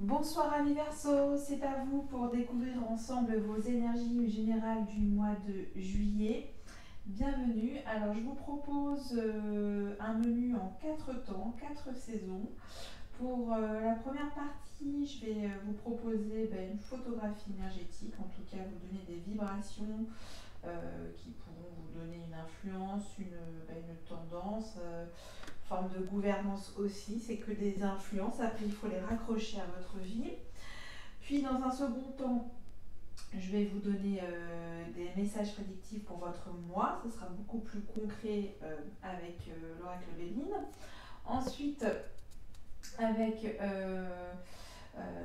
Bonsoir amis Verseau, c'est à vous pour découvrir ensemble vos énergies générales du mois de juillet. Bienvenue. Alors je vous propose un menu en 4 temps, 4 saisons. Pour la première partie, je vais vous proposer une photographie énergétique, en tout cas vous donner des vibrations qui pourront vous donner une influence, une tendance, forme de gouvernance aussi. C'est que des influences, après il faut les raccrocher à votre vie. Puis dans un second temps, je vais vous donner des messages prédictifs pour votre mois. Ce sera beaucoup plus concret avec l'oracle Béline. Ensuite, avec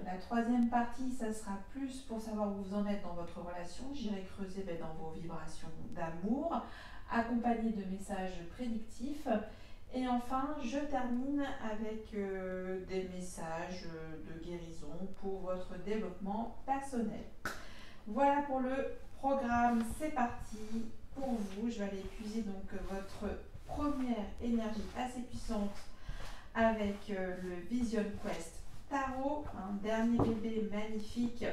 la troisième partie, ça sera plus pour savoir où vous en êtes dans votre relation. J'irai creuser dans vos vibrations d'amour, accompagné de messages prédictifs. Et enfin, je termine avec des messages de guérison pour votre développement personnel. Voilà pour le programme, c'est parti pour vous. Je vais aller épuiser donc votre première énergie assez puissante avec le Vision Quest Tarot, un dernier bébé magnifique.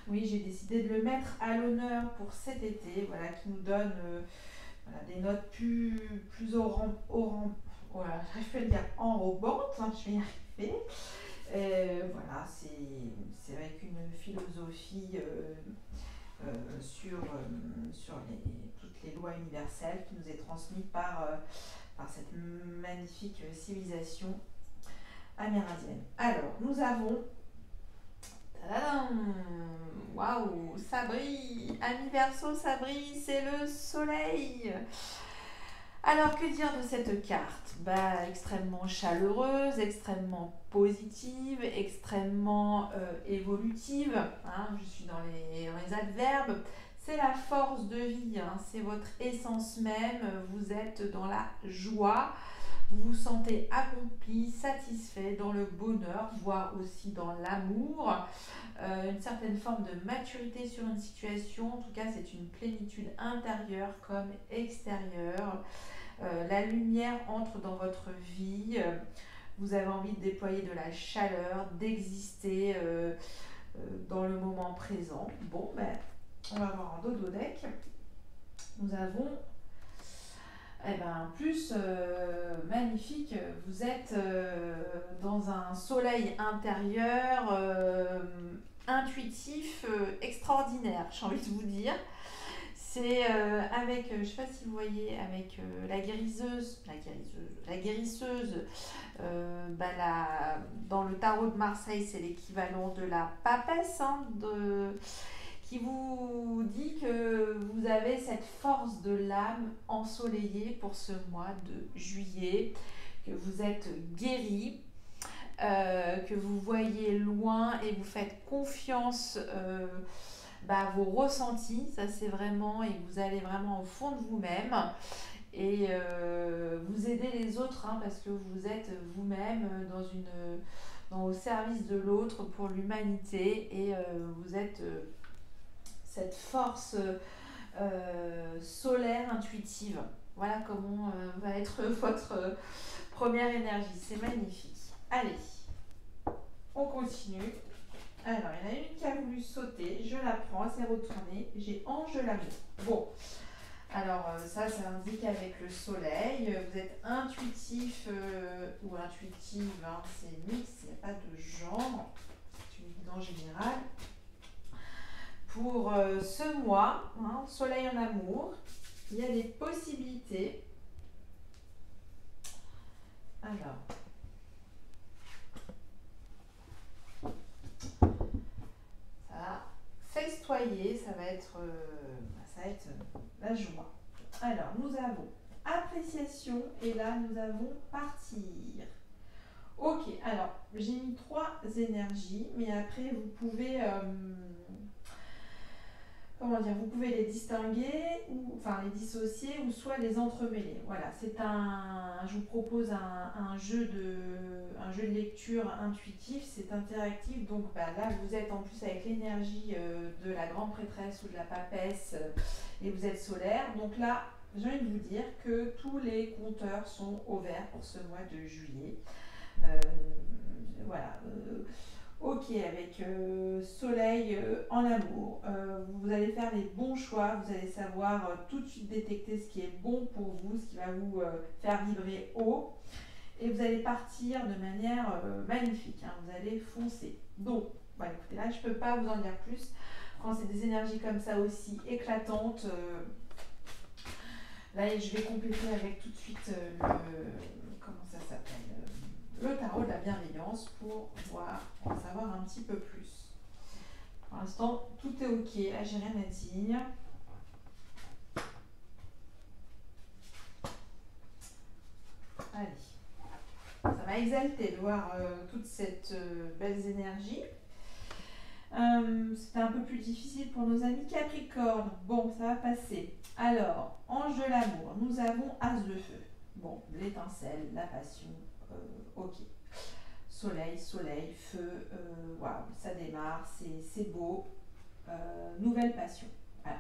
Oui, j'ai décidé de le mettre à l'honneur pour cet été, voilà, qui nous donne des notes plus voilà, j'arrive plus à le dire enrobantes, hein, je vais y arriver. Voilà, c'est avec une philosophie sur toutes les lois universelles qui nous est transmise par cette magnifique civilisation amérindienne. Alors, nous avons. Tadadam, waouh, ça brille! Ami Verseau, ça brille, c'est le soleil! Alors, que dire de cette carte? Extrêmement chaleureuse, extrêmement positive, extrêmement évolutive. Hein, je suis dans les adverbes. C'est la force de vie, hein, c'est votre essence même. Vous êtes dans la joie, vous vous sentez accompli, satisfait, dans le bonheur, voire aussi dans l'amour. Une certaine forme de maturité sur une situation. En tout cas, c'est une plénitude intérieure comme extérieure. La lumière entre dans votre vie, vous avez envie de déployer de la chaleur, d'exister dans le moment présent. Bon, on va voir en dodo deck. Nous avons plus magnifique, vous êtes dans un soleil intérieur intuitif, extraordinaire, j'ai envie de vous dire. C'est avec, je ne sais pas si vous voyez, avec la guérisseuse, dans le tarot de Marseille, c'est l'équivalent de la papesse, hein, qui vous dit que vous avez cette force de l'âme ensoleillée pour ce mois de juillet, que vous êtes guéri, que vous voyez loin et vous faites confiance à vos ressentis, ça c'est vraiment, et vous allez vraiment au fond de vous-même et vous aidez les autres, hein, parce que vous êtes vous-même au service de l'autre pour l'humanité et vous êtes cette force solaire intuitive. Voilà comment va être votre première énergie. C'est magnifique. Allez, on continue. Alors, il y en a une qui a voulu sauter. Je la prends, elle s'est retournée. J'ai ange de l'amour. Bon, alors ça indique avec le soleil. Vous êtes intuitif ou intuitive, hein, c'est mixte, il n'y a pas de genre. C'est une guidance générale. Pour ce mois, hein, soleil en amour, il y a des possibilités. Alors, ça va festoyer, ça va être la joie. Alors, nous avons appréciation et là, nous avons partir. Ok, alors, j'ai mis 3 énergies, mais après, vous pouvez... vous pouvez les distinguer, enfin les dissocier ou soit les entremêler. Voilà, je vous propose un jeu de lecture intuitif, c'est interactif, donc là vous êtes en plus avec l'énergie de la grande prêtresse ou de la papesse et vous êtes solaire, donc là j'ai envie de vous dire que tous les compteurs sont au vert pour ce mois de juillet. Voilà. Ok, avec soleil en amour, vous allez faire les bons choix, vous allez savoir tout de suite détecter ce qui est bon pour vous, ce qui va vous faire vibrer haut, et vous allez partir de manière magnifique, hein, vous allez foncer. Donc, bah, écoutez, là je peux pas vous en dire plus, quand c'est des énergies comme ça aussi éclatantes, là je vais compléter avec tout de suite comment ça s'appelle le tarot de la bienveillance pour en savoir un petit peu plus. Pour l'instant, tout est ok, là j'ai rien à dire. Allez, ça m'a exalté de voir toutes ces belles énergies. C'était un peu plus difficile pour nos amis Capricorne. Bon, ça va passer. Alors, ange de l'amour, nous avons As de feu. Bon, l'étincelle, la passion, ok. Soleil, soleil, feu, waouh, ça démarre, c'est beau. Nouvelle passion. Voilà.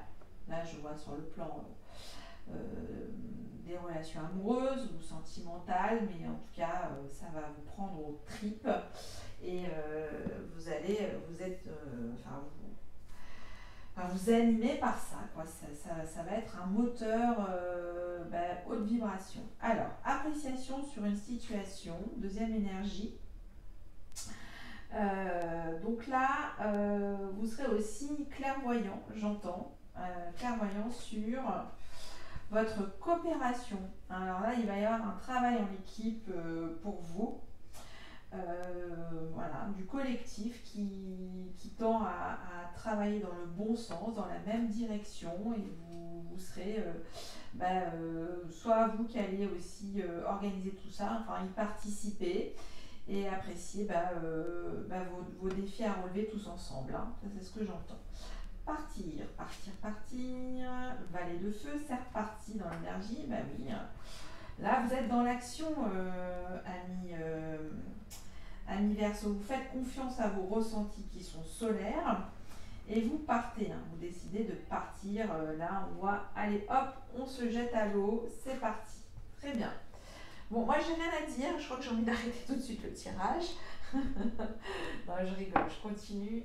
Là, je vois sur le plan des relations amoureuses ou sentimentales, mais en tout cas, ça va vous prendre aux tripes et vous allez, vous êtes, vous animez par ça, quoi. Ça va être un moteur haute vibration. Alors, appréciation sur une situation, deuxième énergie. Donc là, vous serez aussi clairvoyant, j'entends, clairvoyant sur votre coopération. Alors là, il va y avoir un travail en équipe pour vous, voilà, du collectif qui tend à travailler dans le bon sens, dans la même direction, et vous serez soit vous qui allez aussi organiser tout ça, enfin y participer et apprécier vos défis à relever tous ensemble, hein. Ça c'est ce que j'entends. Partir, partir, partir, valet de feu, c'est reparti dans l'énergie, bah oui. Là vous êtes dans l'action, amis Verseau, vous faites confiance à vos ressentis qui sont solaires et vous partez, hein. Vous décidez de partir, là on voit, allez hop, on se jette à l'eau, c'est parti. Très bien. Bon, moi j'ai rien à dire, je crois que j'ai envie d'arrêter tout de suite le tirage. Non, je rigole, je continue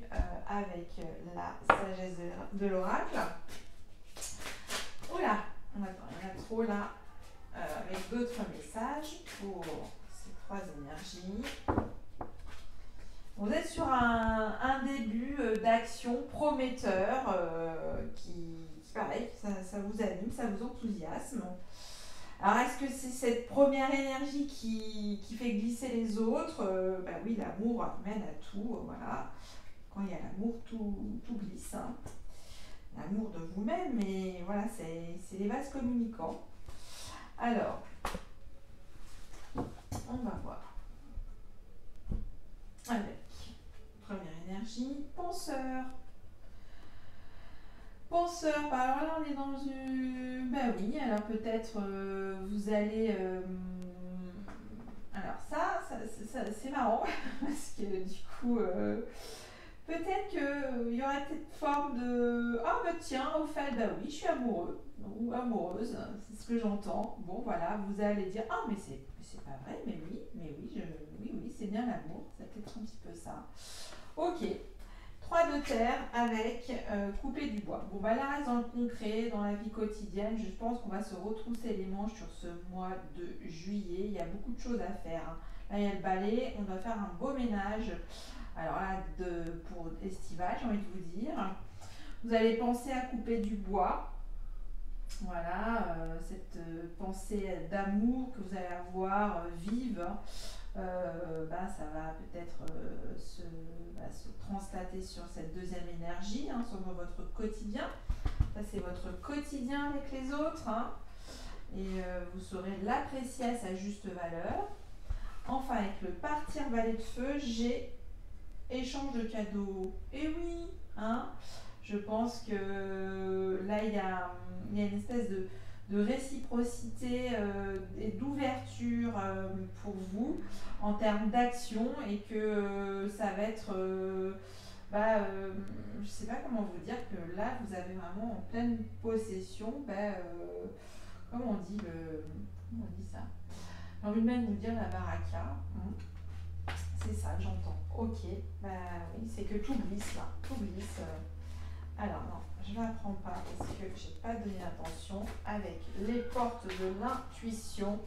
avec la sagesse de l'oracle. Oula, attends, il y en a trop là, avec d'autres messages pour ces trois énergies. Vous êtes sur un début d'action prometteur qui pareil, ça vous anime, ça vous enthousiasme. Alors, est-ce que c'est cette première énergie qui fait glisser les autres? Bah oui, l'amour mène à tout, voilà. Quand il y a l'amour, tout glisse, hein. L'amour de vous-même, mais voilà, c'est les vases communicants. Alors, on va voir. Avec première énergie, penseur. Penseur, bah alors là on est dans une... Bah oui, alors peut-être vous allez... Alors ça c'est marrant, parce que du coup, peut-être qu'il y aurait cette forme de... Ah bah tiens, au fait, bah oui, je suis amoureux, ou amoureuse, c'est ce que j'entends. Bon voilà, vous allez dire, ah mais c'est pas vrai, mais oui, oui, c'est bien l'amour, ça peut être un petit peu ça. Ok. 3 de terre avec couper du bois. Bon, bah là, reste dans le concret, dans la vie quotidienne. Je pense qu'on va se retrousser les manches sur ce mois de juillet. Il y a beaucoup de choses à faire, hein. Là, il y a le balai. On doit faire un beau ménage. Alors là, pour estival, j'ai envie de vous dire. Vous allez penser à couper du bois. Voilà, cette pensée d'amour que vous allez avoir vive. Ça va peut-être se translater sur cette deuxième énergie, hein, sur votre quotidien. Ça, c'est votre quotidien avec les autres, hein, et vous saurez l'apprécier à sa juste valeur. Enfin, avec le partir valet de feu, j'ai échange de cadeaux. Et oui, hein, je pense que là, il y a une espèce de réciprocité et d'ouverture pour vous en termes d'action, et que ça va être, je sais pas comment vous dire, que là vous avez vraiment en pleine possession, comment on dit ça, j'ai envie de même vous dire la baraka, hein. c'est ça que j'entends. Ok, bah oui, c'est que tout glisse là, tout glisse. Alors non, je ne la prends pas parce que j'ai pas donné attention avec les portes de l'intuition.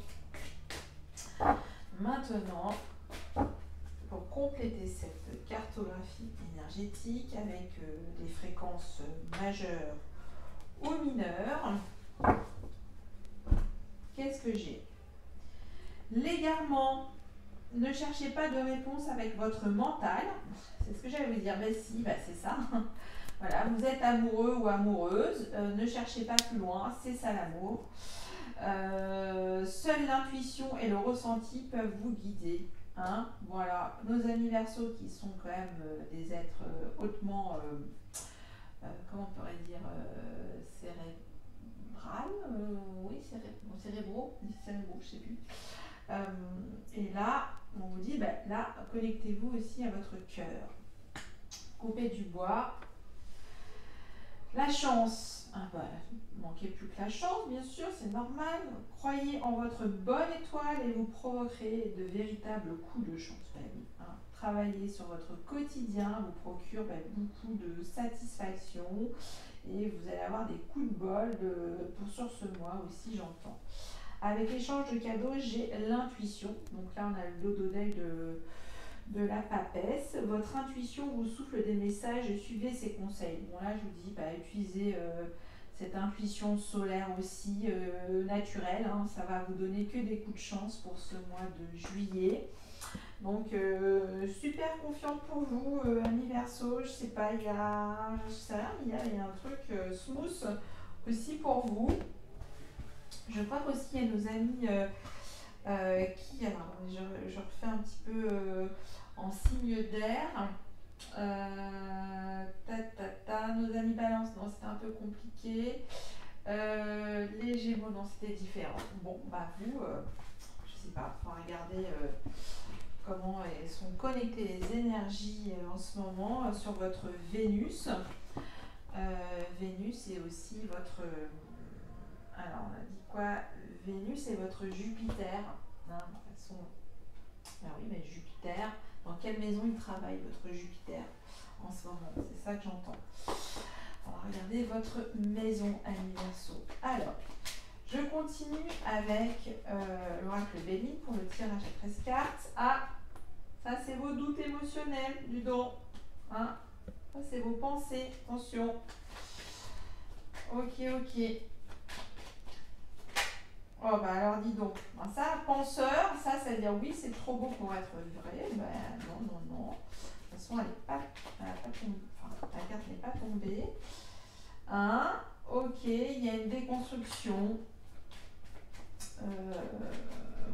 Maintenant, pour compléter cette cartographie énergétique avec des fréquences majeures ou mineures, qu'est-ce que j'ai? L'égarement. Ne cherchez pas de réponse avec votre mental. C'est ce que j'allais vous dire. Ben si, ben c'est ça. Voilà, vous êtes amoureux ou amoureuse. Ne cherchez pas plus loin. C'est ça l'amour. Seule l'intuition et le ressenti peuvent vous guider. Hein, voilà, nos amis Verseaux qui sont quand même des êtres hautement, comment on pourrait dire, cérébral, oui, cérébraux, je sais plus. Et là, on vous dit, ben, là, connectez-vous aussi à votre cœur. Coupez du bois. La chance, ah bah, manquez plus que la chance, bien sûr, c'est normal. Croyez en votre bonne étoile et vous provoquerez de véritables coups de chance. Ben oui, hein. Travailler sur votre quotidien vous procure beaucoup de satisfaction et vous allez avoir des coups de bol sur ce mois aussi, j'entends. Avec l'échange de cadeaux, j'ai l'intuition. Donc là, on a le dodo d'œil de la papesse. Votre intuition vous souffle des messages et suivez ses conseils. Bon là, je vous dis, utilisez cette intuition solaire aussi naturelle. Hein. Ça va vous donner que des coups de chance pour ce mois de juillet. Donc, super confiante pour vous, amis Verseau. Je sais pas, il y a un truc smooth aussi pour vous. Je crois qu'aussi il y a nos amis qui, alors je refais un petit peu en signe d'air. Nos amis Balance, non, c'était un peu compliqué. Les Gémeaux, non, c'était différent. Bon, bah vous, je sais pas, il faut regarder comment elles sont connectées les énergies en ce moment sur votre Vénus. Vénus est aussi votre... alors, on a dit quoi? Vénus est votre Jupiter. Hein, alors oui, mais Jupiter, dans quelle maison il travaille, votre Jupiter, en ce moment? C'est ça que j'entends. On va regarder votre maison, ami Verseau. Alors, je continue avec l'oracle Béline pour le tirage à 13 cartes. Ah, ça c'est vos doutes émotionnels du don. Hein, ça c'est vos pensées. Attention. Ok. Oh bah alors dis donc, ça, penseur, ça veut dire oui, c'est trop beau pour être vrai. Ben non. De toute façon, elle n'a pas tombé, enfin, la carte n'est pas tombée. Hein, ok, il y a une déconstruction.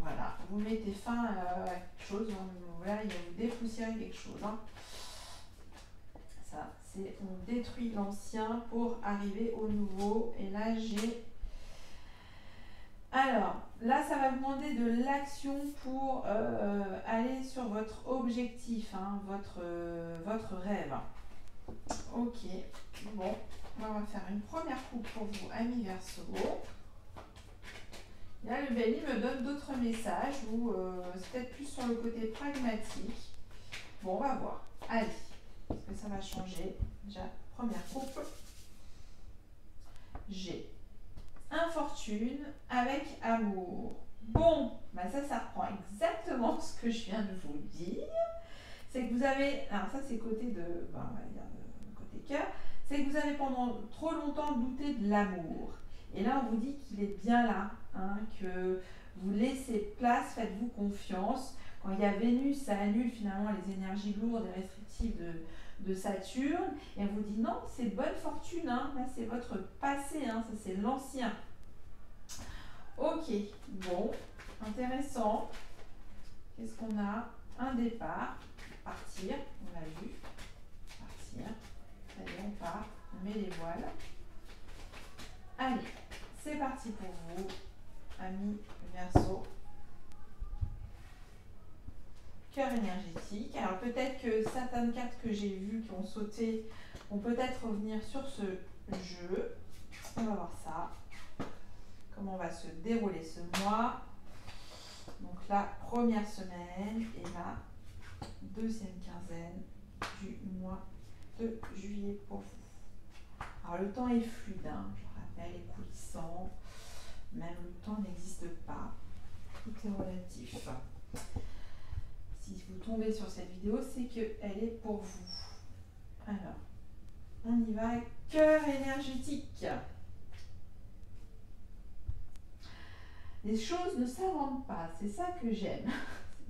Voilà, vous mettez fin à quelque chose, hein, voilà, il va vous dépoussiérer quelque chose. Hein. Ça, c'est on détruit l'ancien pour arriver au nouveau. Et là, j'ai... Alors, là, ça va vous demander de l'action pour aller sur votre objectif, hein, votre rêve. Ok, bon, on va faire une première coupe pour vous, amis Verseau. Là, le Bélier me donne d'autres messages où c'est peut-être plus sur le côté pragmatique. Bon, on va voir. Allez, parce que ça va changer. Déjà, première coupe. J'ai infortune avec amour. Bon, bah ça reprend exactement ce que je viens de vous dire. C'est que vous avez, alors ça c'est côté de, on va dire côté cœur, c'est que vous avez pendant trop longtemps douté de l'amour. Et là on vous dit qu'il est bien là, hein, que vous laissez place, faites-vous confiance. Quand il y a Vénus, ça annule finalement les énergies lourdes et restrictives de Saturne. Et on vous dit non, c'est bonne fortune, hein, là c'est votre passé, hein, ça c'est l'ancien. Ok, bon, intéressant. Qu'est-ce qu'on a? Un départ, partir, on l'a vu, partir. Allez, on part, on met les voiles. Allez, c'est parti pour vous, amis Verseau. Cœur énergétique. Alors peut-être que certaines cartes que j'ai vues qui ont sauté vont peut-être revenir sur ce jeu. On va voir ça. Comment va se dérouler ce mois. Donc la première semaine et la deuxième quinzaine du mois de juillet pour vous. Alors le temps est fluide, hein, je rappelle, est coulissant, même le temps n'existe pas, tout est relatif. Si vous tombez sur cette vidéo, c'est qu'elle est pour vous. Alors, on y va, cœur énergétique. Les choses ne s'inventent pas, c'est ça que j'aime,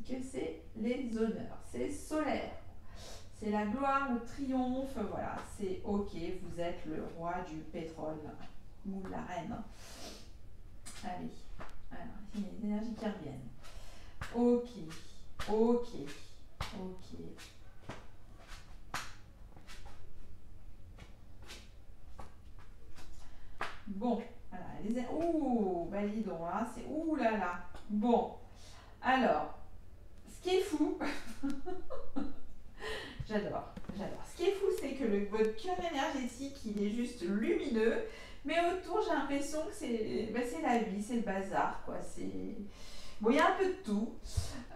que c'est les honneurs, c'est solaire, c'est la gloire, le triomphe, voilà, c'est ok, vous êtes le roi du pétrole ou la reine. Allez, alors, il y a des énergies qui reviennent. Ok, ok, ok. Bon, voilà, les... Ouh, bah dis donc, hein, c'est... Ouh là là. Bon, alors, ce qui est fou, j'adore. Ce qui est fou, c'est que votre cœur énergétique, il est juste lumineux, mais autour, j'ai l'impression que c'est la vie, c'est le bazar, quoi. Bon, il y a un peu de tout.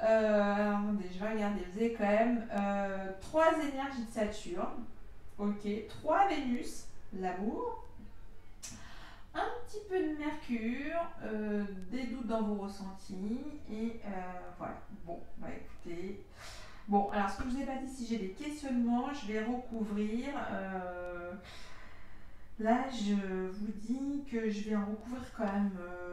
Alors, attendez, je vais regarder. Vous avez quand même 3 énergies de Saturne, ok, 3 Vénus, l'amour, un petit peu de Mercure, des doutes dans vos ressentis, et voilà. Bon, bah écoutez. Bon, alors ce que je vous ai pas dit, si j'ai des questionnements, je vais recouvrir. Là, je vous dis que je vais en recouvrir quand même.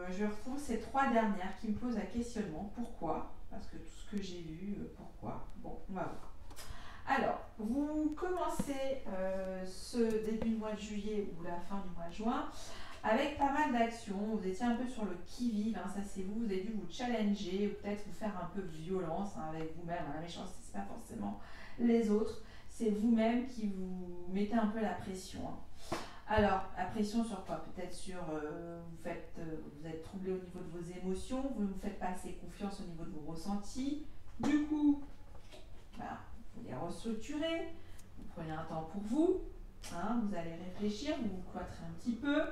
Je vais retrouver ces 3 dernières qui me posent un questionnement. Pourquoi? Parce que tout ce que j'ai vu, pourquoi? Bon, on va voir. Alors, vous commencez ce début de mois de juillet ou la fin du mois de juin avec pas mal d'actions. Vous étiez un peu sur le qui-vive, hein, ça c'est vous. Vous avez dû vous challenger ou peut-être vous faire un peu violence, hein, avec vous-même. Hein. La méchanceté, c'est pas forcément les autres, c'est vous-même qui vous mettez un peu la pression. Hein. Alors, la pression sur quoi? Peut-être sur vous êtes troublé au niveau de vos émotions, vous ne vous faites pas assez confiance au niveau de vos ressentis. Du coup, vous les restructurez, vous prenez un temps pour vous, hein, vous allez réfléchir, vous vous cloîtrez un petit peu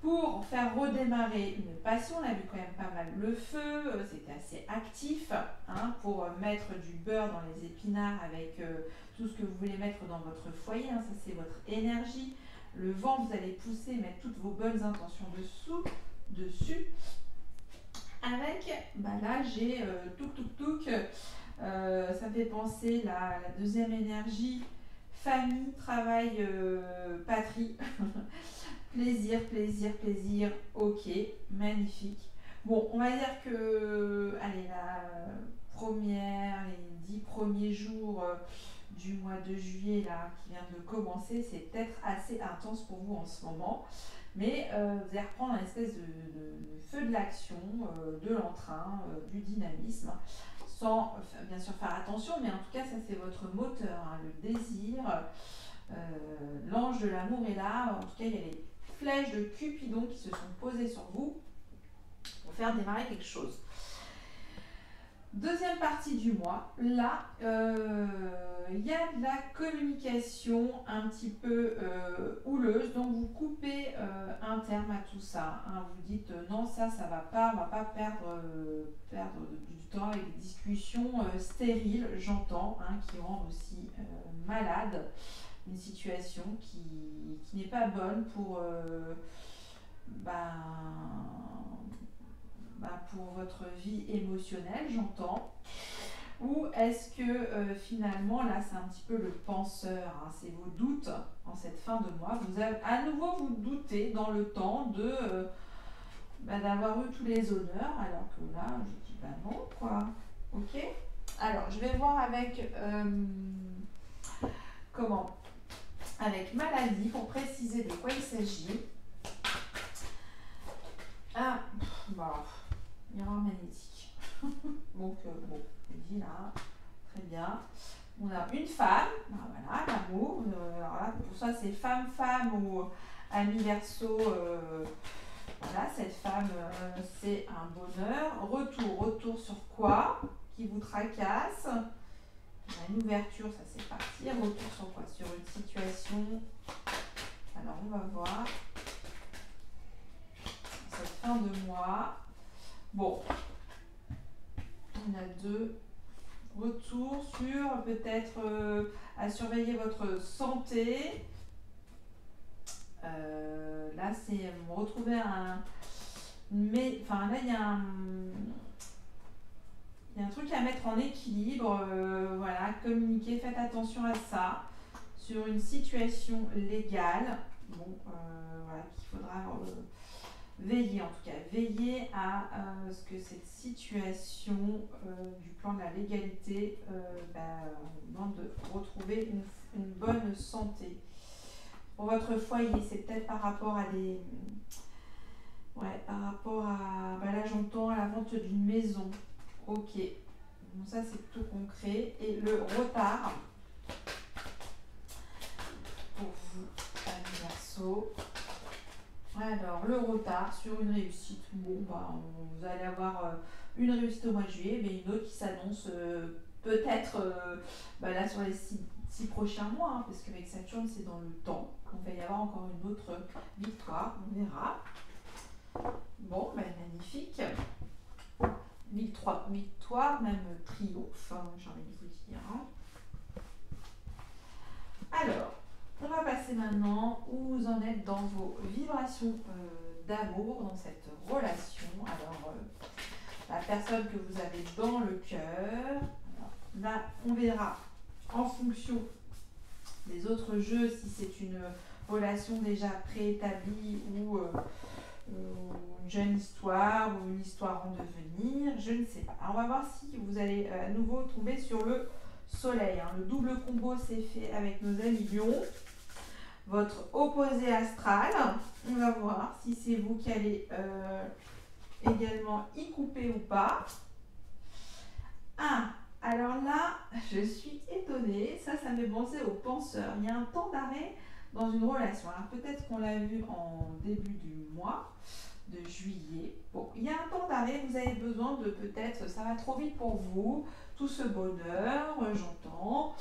pour faire redémarrer une passion. On a vu quand même pas mal le feu, c'était assez actif, hein, pour mettre du beurre dans les épinards avec tout ce que vous voulez mettre dans votre foyer, hein, ça c'est votre énergie. Le vent, vous allez pousser, mettre toutes vos bonnes intentions dessus. Avec, là j'ai ça me fait penser la deuxième énergie, famille, travail, patrie. Plaisir, plaisir, plaisir, ok, magnifique. Bon, on va dire que, allez, les 10 premiers jours du mois de juillet là, qui vient de commencer, c'est peut-être assez intense pour vous en ce moment. Mais vous allez reprendre un espèce de feu de l'action, de l'entrain, du dynamisme, sans bien sûr faire attention, mais en tout cas, ça c'est votre moteur, hein, le désir. L'ange de l'amour est là, en tout cas, il y a les flèches de Cupidon qui se sont posées sur vous pour faire démarrer quelque chose. Deuxième partie du mois, là, il y a de la communication un petit peu houleuse, donc vous coupez un terme à tout ça. Hein, vous dites non, ça va pas, on va pas perdre du temps avec des discussions stériles, j'entends, hein, qui rendent aussi malade. Une situation qui n'est pas bonne pour pour votre vie émotionnelle, j'entends. Ou est-ce que finalement, là c'est un petit peu le penseur, hein, c'est vos doutes en cette fin de mois. Vous avez à nouveau vous doutez dans le temps d'avoir eu tous les honneurs, alors que là je dis non quoi. Ok. Alors je vais voir avec avec maladie pour préciser de quoi il s'agit. Ah, miroir magnétique. Donc, je dis là, très bien. On a une femme, voilà, l'amour. Alors là, pour ça, c'est femme ou ami verso. Voilà, cette femme, c'est un bonheur. Retour sur quoi? Qui vous tracasse? Une ouverture, ça c'est parti. Retour sur quoi? Sur une situation. Alors, on va voir. Cette fin de mois. Bon, on a 2. Retour sur peut-être à surveiller votre santé. Là, c'est retrouver un... Mais, enfin, là, il y a un truc à mettre en équilibre. Voilà, communiquer, faites attention à ça. Sur une situation légale, bon, voilà, qu'il faudra veiller, en tout cas, veiller à ce que cette situation du plan de la légalité demande de retrouver une bonne santé. Pour votre foyer, c'est peut-être par rapport à des... Ouais, par rapport à... là, j'entends à la vente d'une maison. Ok. Donc ça, c'est plutôt concret. Et le retard, pour vous, amis Verseau. Alors, le retard sur une réussite. Bon, vous allez avoir une réussite au mois de juillet, mais une autre qui s'annonce peut-être là sur les 6 prochains mois, hein, parce qu'avec Saturne, c'est dans le temps. Donc, il va y avoir encore une autre victoire, on verra. Bon, magnifique. Victoire, même triomphe, hein, j'ai envie de vous dire. Hein. Alors, on va passer maintenant où vous en êtes dans vos vibrations d'amour, dans cette relation. Alors, la personne que vous avez dans le cœur, là, on verra en fonction des autres jeux si c'est une relation déjà préétablie ou une jeune histoire ou une histoire en devenir, je ne sais pas. Alors, on va voir si vous allez à nouveau tomber sur le soleil. Hein. Le double combo s'est fait avec nos amis Lions. Votre opposé astral, on va voir si c'est vous qui allez également y couper ou pas. Ah, alors là, je suis étonnée, ça me fait penser aux penseurs. Il y a un temps d'arrêt dans une relation. Alors peut-être qu'on l'a vu en début du mois de juillet. Bon, il y a un temps d'arrêt, vous avez besoin de peut-être, ça va trop vite pour vous, tout ce bonheur, j'entends,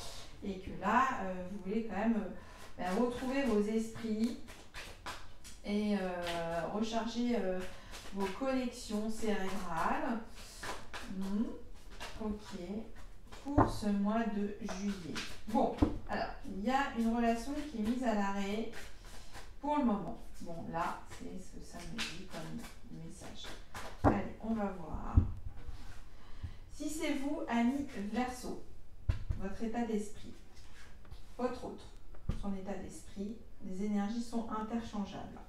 et que là, vous voulez quand même retrouver vos esprits et recharger vos connexions cérébrales. Ok, pour ce mois de juillet. Bon, alors, il y a une relation qui est mise à l'arrêt pour le moment. Bon, là, c'est ce que ça me dit comme message. Allez, on va voir. Si c'est vous, ami Verseau, votre état d'esprit, votre autre, son état d'esprit, les énergies sont interchangeables.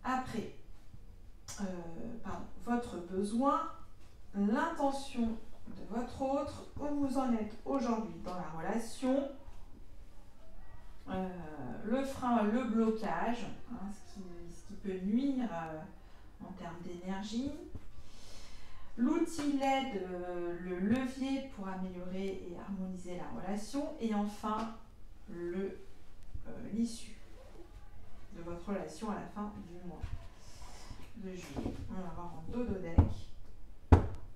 Après, votre besoin, l'intention de votre autre, où vous en êtes aujourd'hui dans la relation, le frein, le blocage, hein, ce qui peut nuire en termes d'énergie, l'outil, l'aide, le levier pour améliorer et harmoniser la relation, et enfin l'issue de votre relation à la fin du mois de juillet. On va voir en dodo deck.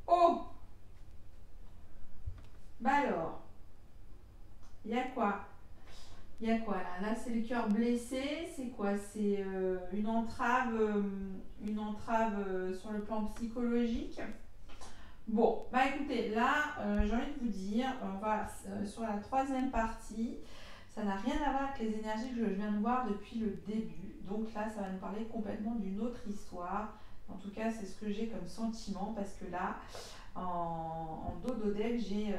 Oh! Bah alors, il y a quoi? Il y a quoi là? Là, c'est le cœur blessé. C'est quoi? C'est une entrave sur le plan psychologique. Bon, bah écoutez, là, j'ai envie de vous dire, on va sur la troisième partie. Ça n'a rien à voir avec les énergies que je viens de voir depuis le début. Donc là, ça va nous parler complètement d'une autre histoire. En tout cas, c'est ce que j'ai comme sentiment parce que là, en dodo deck, j'ai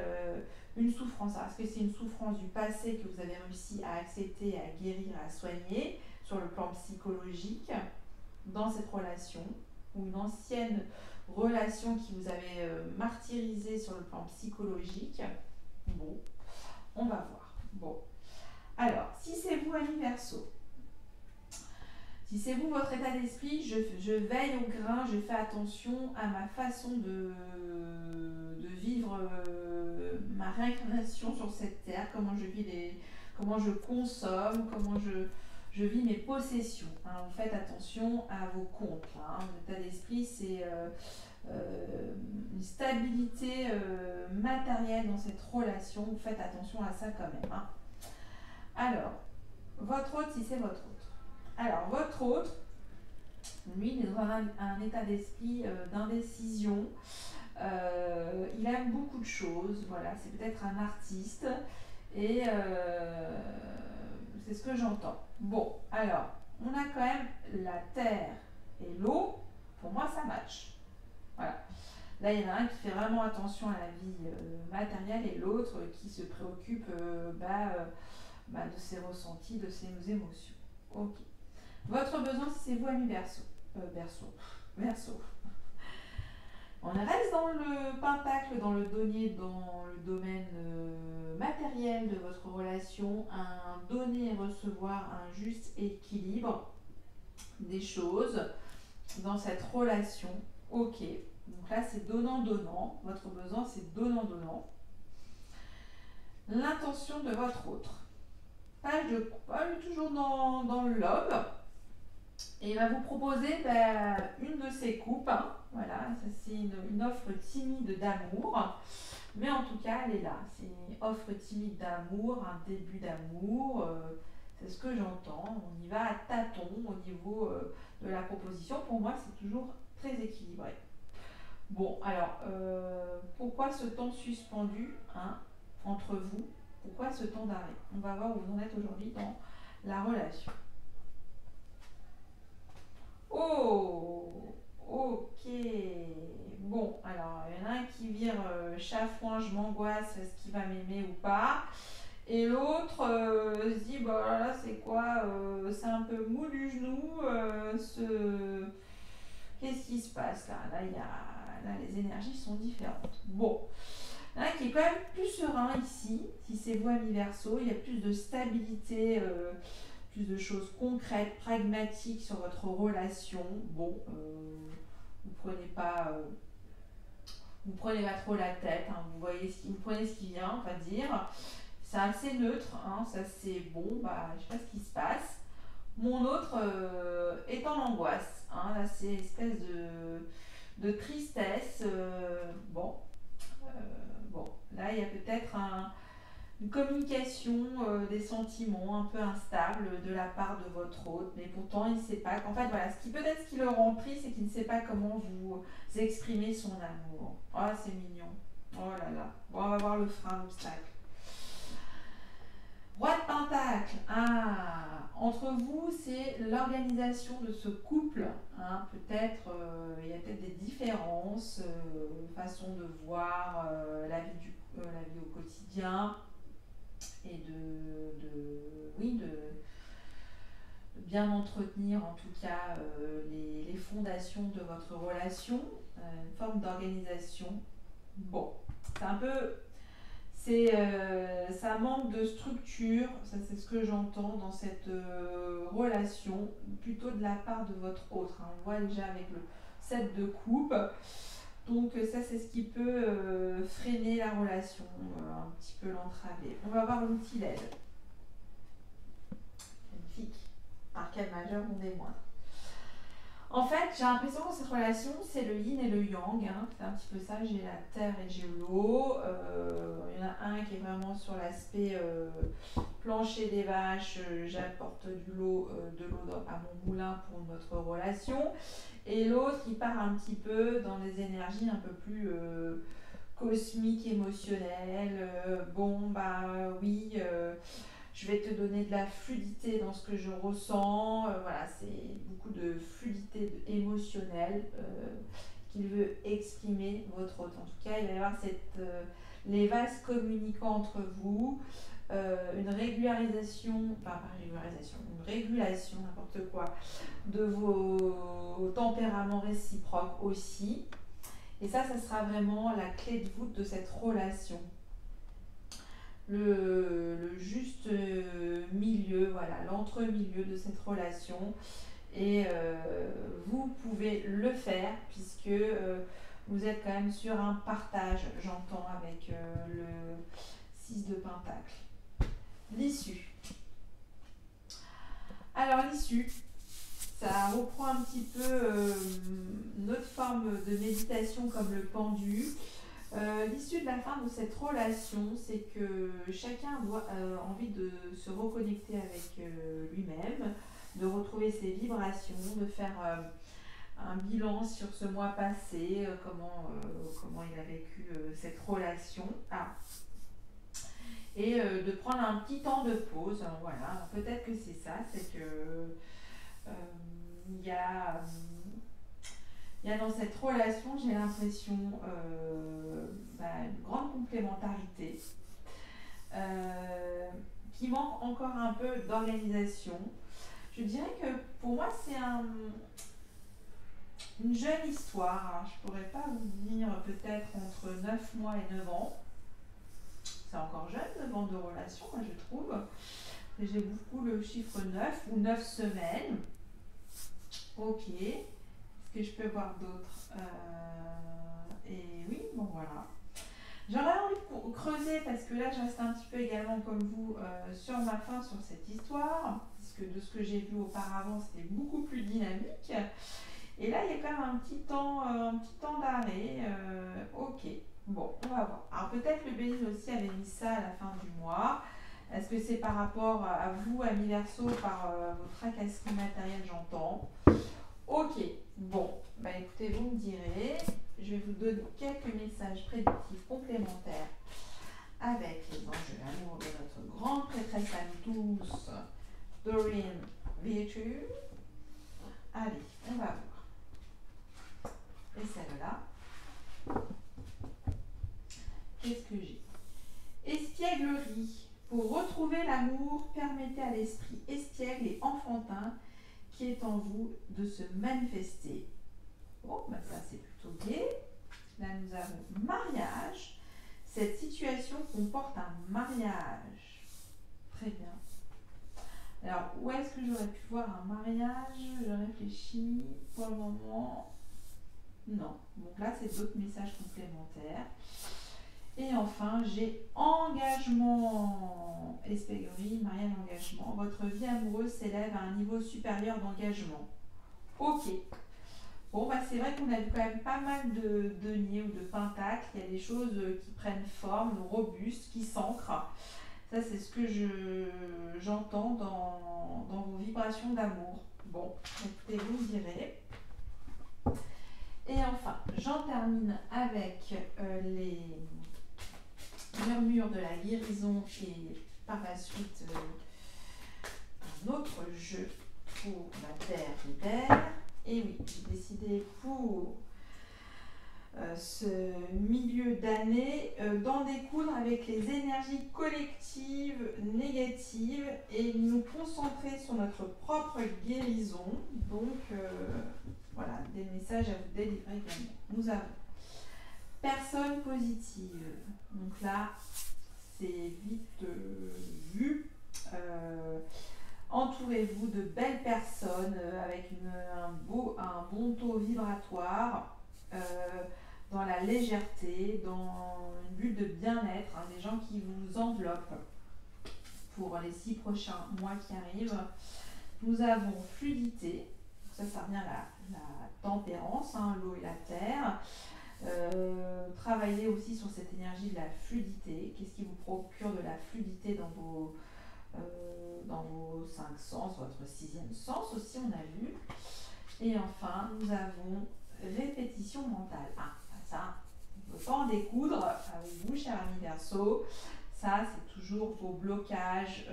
une souffrance. Alors, est-ce que c'est une souffrance du passé que vous avez réussi à accepter, à guérir, à soigner sur le plan psychologique dans cette relation, ou une ancienne relation qui vous avait martyrisé sur le plan psychologique? Bon, on va voir. Bon, alors, si c'est vous, ami Verseau, si c'est vous, votre état d'esprit, je veille au grain, je fais attention à ma façon de vivre ma réincarnation sur cette terre, comment je consomme, comment je vis mes possessions. Hein. Vous faites attention à vos comptes. Hein. L'état d'esprit, c'est une stabilité matérielle dans cette relation. Vous faites attention à ça quand même. Hein. Alors, votre autre, si c'est votre autre. Alors, votre autre, lui, il est dans un état d'esprit d'indécision. Il aime beaucoup de choses, voilà, c'est peut-être un artiste et c'est ce que j'entends. Bon, alors, on a quand même la terre et l'eau, pour moi ça match. Voilà. Là, il y en a un qui fait vraiment attention à la vie matérielle et l'autre qui se préoccupe de ses ressentis, de ses émotions. Ok. Votre besoin, c'est vous, ami Verseau. Verseau. On reste dans le pentacle, dans le denier, dans le domaine matériel de votre relation, un donner et recevoir, un juste équilibre des choses dans cette relation. Ok. Donc là, c'est donnant-donnant. Votre besoin, c'est donnant-donnant. L'intention de votre autre. Page de coupole, toujours dans le lobe. Et il va vous proposer une de ses coupes. Hein. Voilà, ça c'est une offre timide d'amour. Mais en tout cas, elle est là. C'est une offre timide d'amour, un début d'amour. C'est ce que j'entends. On y va à tâtons au niveau de la proposition. Pour moi, c'est toujours très équilibré. Bon, alors, pourquoi ce temps suspendu entre vous? Pourquoi ce temps d'arrêt? On va voir où vous en êtes aujourd'hui dans la relation. Oh, ok. Bon, alors, il y en a un qui vire chafouin, je m'angoisse, est-ce qu'il va m'aimer ou pas? Et l'autre se dit, bah là, c'est quoi? C'est un peu mou du genou. Qu'est-ce qui se passe là? Là, les énergies sont différentes. Bon. Il y en a un qui est quand même plus serein ici, si c'est vous, ami Verseau, il y a plus de stabilité, plus de choses concrètes, pragmatiques sur votre relation. Bon, vous prenez pas trop la tête, hein, vous prenez ce qui vient, on va dire. C'est assez neutre, hein, ça c'est bon, je sais pas ce qui se passe. Mon autre est en angoisse, hein, là c'est une espèce de tristesse. Bon, là il y a peut-être une communication des sentiments un peu instable de la part de votre hôte, mais pourtant il ne sait pas. En fait, voilà, peut-être ce qui le rend triste, c'est qu'il ne sait pas comment vous exprimer son amour. Oh, c'est mignon. Oh là là. Bon, on va voir le frein, l'obstacle. Roi de Pentacle. Entre vous, c'est l'organisation de ce couple. Hein. Peut-être, il y a peut-être des différences, façon de voir la vie au quotidien et de bien entretenir en tout cas les fondations de votre relation, une forme d'organisation. Bon, c'est un peu... ça manque de structure, ça c'est ce que j'entends dans cette relation, plutôt de la part de votre autre. Hein. On voit déjà avec le 7 de coupe. Donc ça c'est ce qui peut freiner la relation, un petit peu l'entraver. On va voir l'outil LED. Magnifique. Arcane majeur, on est moins. En fait, j'ai l'impression que cette relation, c'est le yin et le yang. Hein. C'est un petit peu ça, j'ai la terre et j'ai l'eau. Il y en a un qui est vraiment sur l'aspect plancher des vaches, j'apporte de l'eau à mon moulin pour notre relation. Et l'autre, il part un petit peu dans des énergies un peu plus cosmiques, émotionnelles. Oui... je vais te donner de la fluidité dans ce que je ressens. Voilà, c'est beaucoup de fluidité émotionnelle qu'il veut exprimer, votre hôte. En tout cas, il va y avoir les vases communicants entre vous, une régulation, n'importe quoi, de vos tempéraments réciproques aussi. Et ça sera vraiment la clé de voûte de cette relation. Le juste milieu, voilà, l'entre-milieu de cette relation. Et vous pouvez le faire puisque vous êtes quand même sur un partage, j'entends, avec le 6 de Pentacle. L'issue. Alors l'issue, ça reprend un petit peu notre forme de méditation comme le pendu. L'issue de la fin de cette relation, c'est que chacun a envie de se reconnecter avec lui-même, de retrouver ses vibrations, de faire un bilan sur ce mois passé, comment il a vécu cette relation. Ah. Et de prendre un petit temps de pause. Voilà, peut-être que c'est ça, c'est que il y a dans cette relation, j'ai l'impression, une grande complémentarité qui manque encore un peu d'organisation. Je dirais que pour moi, c'est une jeune histoire. Alors, je ne pourrais pas vous dire peut-être entre 9 mois et 9 ans. C'est encore jeune, 9 ans de relation, moi je trouve. J'ai beaucoup le chiffre 9 ou 9 semaines. Ok. Est-ce que je peux voir d'autres et oui, bon voilà. J'aurais envie de creuser parce que là je reste un petit peu également comme vous sur ma fin sur cette histoire, parce que de ce que j'ai vu auparavant c'était beaucoup plus dynamique. Et là il y a quand même un petit temps d'arrêt. Ok, bon, on va voir. Alors peut-être le Béline aussi avait mis ça à la fin du mois. Est-ce que c'est par rapport à vous, amis Verseau, par vos tracasseries matérielles, j'entends. Ok, bon, écoutez, vous me direz, je vais vous donner quelques messages prédictifs complémentaires avec les enjeux amoureux de notre grande prêtresse à nous tous, Doreen Virtue. Allez, on va voir. Et celle-là, qu'est-ce que j'ai? Espièglerie. Pour retrouver l'amour, permettez à l'esprit espiègle et enfantin qui est en vous de se manifester. Bon, ça c'est plutôt gai. Là nous avons mariage. Cette situation comporte un mariage. Très bien. Alors, où est-ce que j'aurais pu voir un mariage? Je réfléchis. Pour le moment, non. Donc là, c'est d'autres messages complémentaires. Et enfin, j'ai engagement. Espièglerie, mariage, engagement. Votre vie amoureuse s'élève à un niveau supérieur d'engagement. Ok. Bon, c'est vrai qu'on a vu quand même pas mal de deniers ou de pentacles. Il y a des choses qui prennent forme, robustes, qui s'ancrent. Ça, c'est ce que j'entends dans vos vibrations d'amour. Bon, écoutez, vous me direz. Et enfin, j'en termine avec les murmures de la guérison et par la suite un autre jeu pour la terre et terre. Et oui, j'ai décidé pour ce milieu d'année d'en découdre avec les énergies collectives négatives et nous concentrer sur notre propre guérison. Donc voilà, des messages à vous délivrer également. Nous avons personne positive. Donc là, c'est vite vu. Entourez-vous de belles personnes avec un bon taux vibratoire, dans la légèreté, dans une bulle de bien-être, des gens qui vous enveloppent pour les 6 prochains mois qui arrivent. Nous avons fluidité, ça revient à la tempérance, l'eau et la terre. Travaillez aussi sur cette énergie de la fluidité. Qu'est-ce qui vous procure de la fluidité dans vos 5 sens, votre 6e sens aussi, on a vu. Et enfin, nous avons répétition mentale. Ça, on ne peut pas en découdre avec vous, cher ami Verseau. Ça, c'est toujours vos blocages,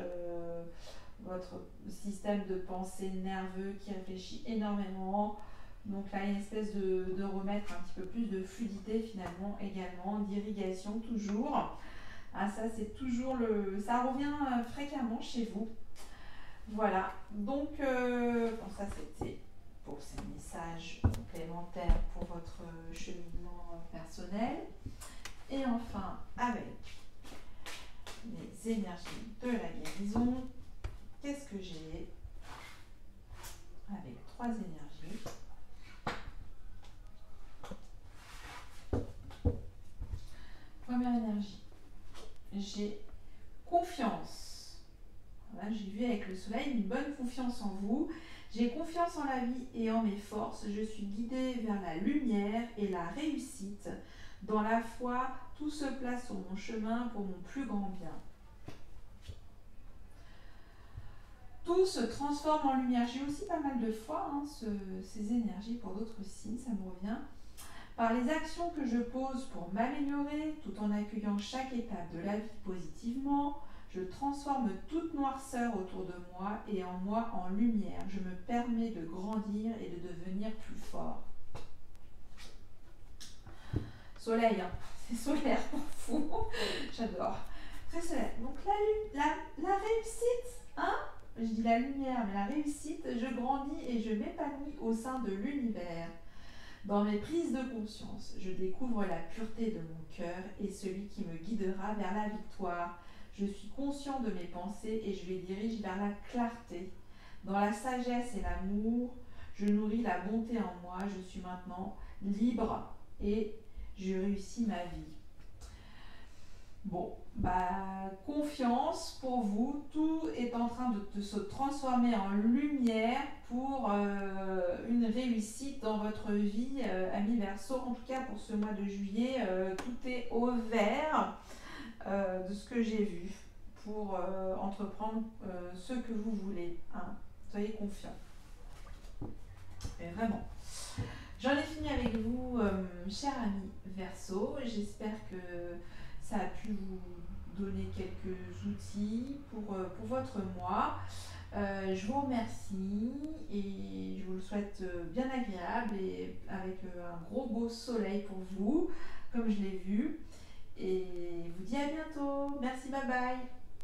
votre système de pensée nerveux qui réfléchit énormément. Donc là, il y a une espèce de remettre un petit peu plus de fluidité finalement également, d'irrigation toujours. Ça, c'est toujours ça revient fréquemment chez vous. Voilà, donc ça c'était pour ces messages complémentaires pour votre cheminement personnel. Et enfin, avec les énergies de la guérison, qu'est-ce que j'ai avec 3 énergies? Première énergie, j'ai confiance. Là, j'ai vu avec le soleil une bonne confiance en vous. J'ai confiance en la vie et en mes forces. Je suis guidée vers la lumière et la réussite. Dans la foi, tout se place sur mon chemin pour mon plus grand bien. Tout tout se transforme en lumière. J'ai aussi pas mal de fois ces énergies pour d'autres signes, ça me revient. Par les actions que je pose pour m'améliorer, tout en accueillant chaque étape de la vie positivement, je transforme toute noirceur autour de moi et en moi en lumière. Je me permets de grandir et de devenir plus fort. Soleil, hein. C'est solaire pour vous. J'adore. Très solaire. Donc la réussite, hein? Je dis la lumière, mais la réussite, je grandis et je m'épanouis au sein de l'univers. Dans mes prises de conscience, je découvre la pureté de mon cœur et celui qui me guidera vers la victoire. Je suis conscient de mes pensées et je les dirige vers la clarté. Dans la sagesse et l'amour, je nourris la bonté en moi. Je suis maintenant libre et je réussis ma vie. Bon, confiance pour vous, tout est en train de se transformer en lumière pour une réussite dans votre vie, amis Verseau. En tout cas, pour ce mois de juillet, tout est au vert de ce que j'ai vu pour entreprendre ce que vous voulez. Hein. Soyez confiants. Et vraiment. J'en ai fini avec vous, chers amis Verseau. J'espère que ça a pu vous donner quelques outils pour votre mois. Je vous remercie et je vous le souhaite bien agréable et avec un gros beau soleil pour vous, comme je l'ai vu. Et je vous dis à bientôt. Merci, bye bye.